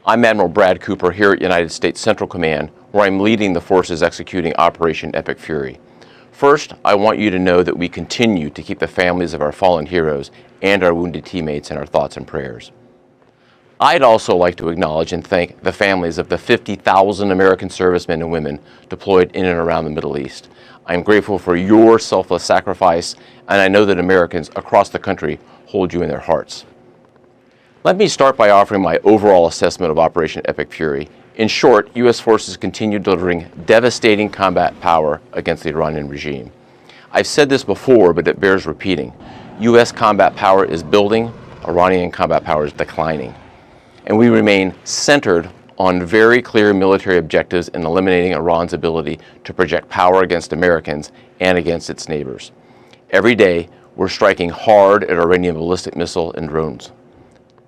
I'm Admiral Brad Cooper here at United States Central Command, where I'm leading the forces executing Operation Epic Fury. First, I want you to know that we continue to keep the families of our fallen heroes and our wounded teammates in our thoughts and prayers. I'd also like to acknowledge and thank the families of the 50,000 American servicemen and women deployed in and around the Middle East. I'm grateful for your selfless sacrifice, and I know that Americans across the country hold you in their hearts. Let me start by offering my overall assessment of Operation Epic Fury. In short, U.S. forces continue delivering devastating combat power against the Iranian regime. I've said this before, but it bears repeating. U.S. combat power is building, Iranian combat power is declining. And we remain centered on very clear military objectives in eliminating Iran's ability to project power against Americans and against its neighbors. Every day, we're striking hard at Iranian ballistic missile and drones.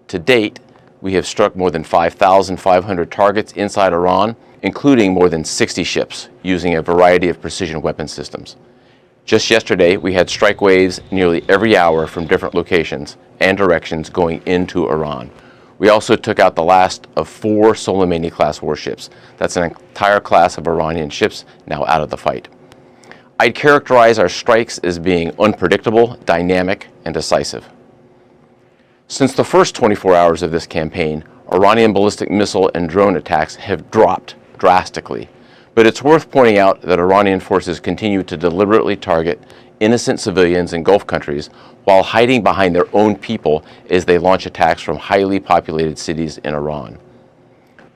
To date, we have struck more than 5,500 targets inside Iran, including more than 60 ships, using a variety of precision weapon systems. Just yesterday, we had strike waves nearly every hour from different locations and directions going into Iran. We also took out the last of 4 Soleimani-class warships. That's an entire class of Iranian ships now out of the fight. I'd characterize our strikes as being unpredictable, dynamic, and decisive. Since the first 24 hours of this campaign, Iranian ballistic missile and drone attacks have dropped drastically. But it's worth pointing out that Iranian forces continue to deliberately target innocent civilians in Gulf countries while hiding behind their own people as they launch attacks from highly populated cities in Iran.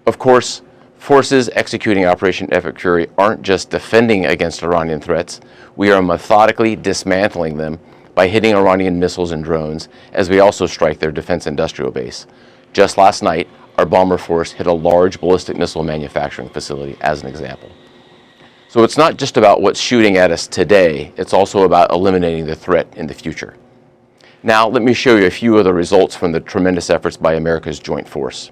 Of course, forces executing Operation Epic Fury aren't just defending against Iranian threats. We are methodically dismantling them by hitting Iranian missiles and drones, as we also strike their defense industrial base. Just last night, our bomber force hit a large ballistic missile manufacturing facility, as an example. So it's not just about what's shooting at us today, it's also about eliminating the threat in the future. Now, let me show you a few of the results from the tremendous efforts by America's joint force.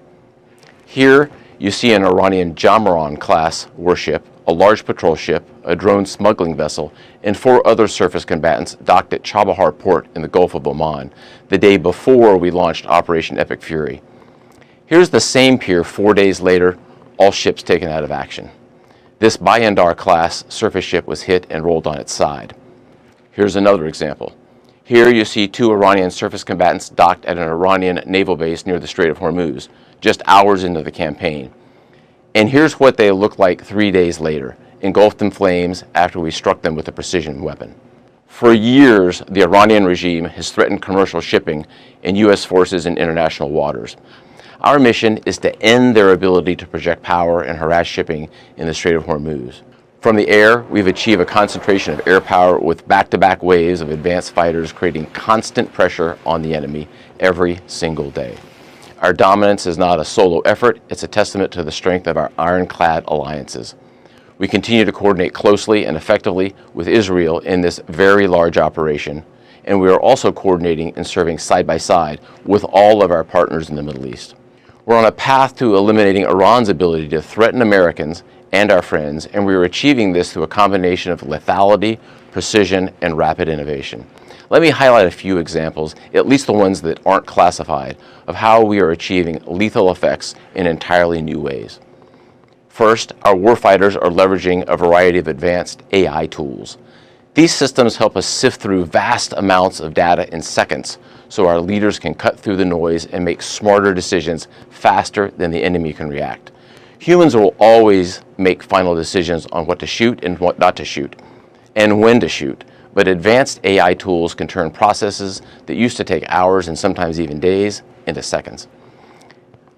Here, you see an Iranian Jamaran-class warship, a large patrol ship, a drone smuggling vessel, and 4 other surface combatants docked at Chabahar port in the Gulf of Oman the day before we launched Operation Epic Fury. Here's the same pier 4 days later, all ships taken out of action. This Bayandar-class surface ship was hit and rolled on its side. Here's another example. Here you see 2 Iranian surface combatants docked at an Iranian naval base near the Strait of Hormuz, just hours into the campaign. And here's what they looked like 3 days later, engulfed in flames after we struck them with a precision weapon. For years, the Iranian regime has threatened commercial shipping and U.S. forces in international waters. Our mission is to end their ability to project power and harass shipping in the Strait of Hormuz. From the air, we've achieved a concentration of air power with back-to-back waves of advanced fighters creating constant pressure on the enemy every single day. Our dominance is not a solo effort, it's a testament to the strength of our ironclad alliances. We continue to coordinate closely and effectively with Israel in this very large operation, and we are also coordinating and serving side by side with all of our partners in the Middle East. We're on a path to eliminating Iran's ability to threaten Americans and our friends, and we are achieving this through a combination of lethality, precision, and rapid innovation. Let me highlight a few examples, at least the ones that aren't classified, of how we are achieving lethal effects in entirely new ways. First, our warfighters are leveraging a variety of advanced AI tools. These systems help us sift through vast amounts of data in seconds, so our leaders can cut through the noise and make smarter decisions faster than the enemy can react. Humans will always make final decisions on what to shoot and what not to shoot, and when to shoot, but advanced AI tools can turn processes that used to take hours and sometimes even days into seconds.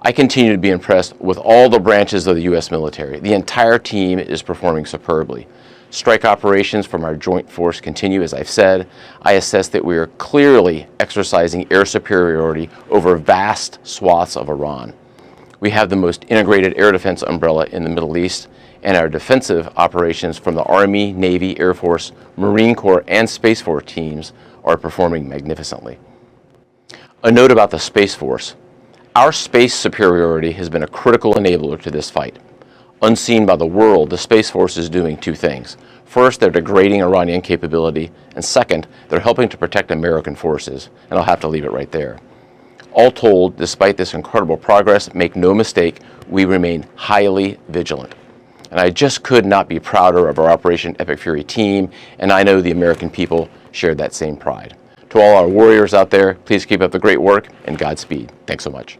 I continue to be impressed with all the branches of the U.S. military. The entire team is performing superbly. Strike operations from our joint force continue, as I've said. I assess that we are clearly exercising air superiority over vast swaths of Iran. We have the most integrated air defense umbrella in the Middle East, and our defensive operations from the Army, Navy, Air Force, Marine Corps, and Space Force teams are performing magnificently. A note about the Space Force. Our space superiority has been a critical enabler to this fight. Unseen by the world, the Space Force is doing 2 things. First, they're degrading Iranian capability, and second, they're helping to protect American forces, and I'll have to leave it right there. All told, despite this incredible progress, make no mistake, we remain highly vigilant. And I just could not be prouder of our Operation Epic Fury team, and I know the American people share that same pride. To all our warriors out there, please keep up the great work and Godspeed. Thanks so much.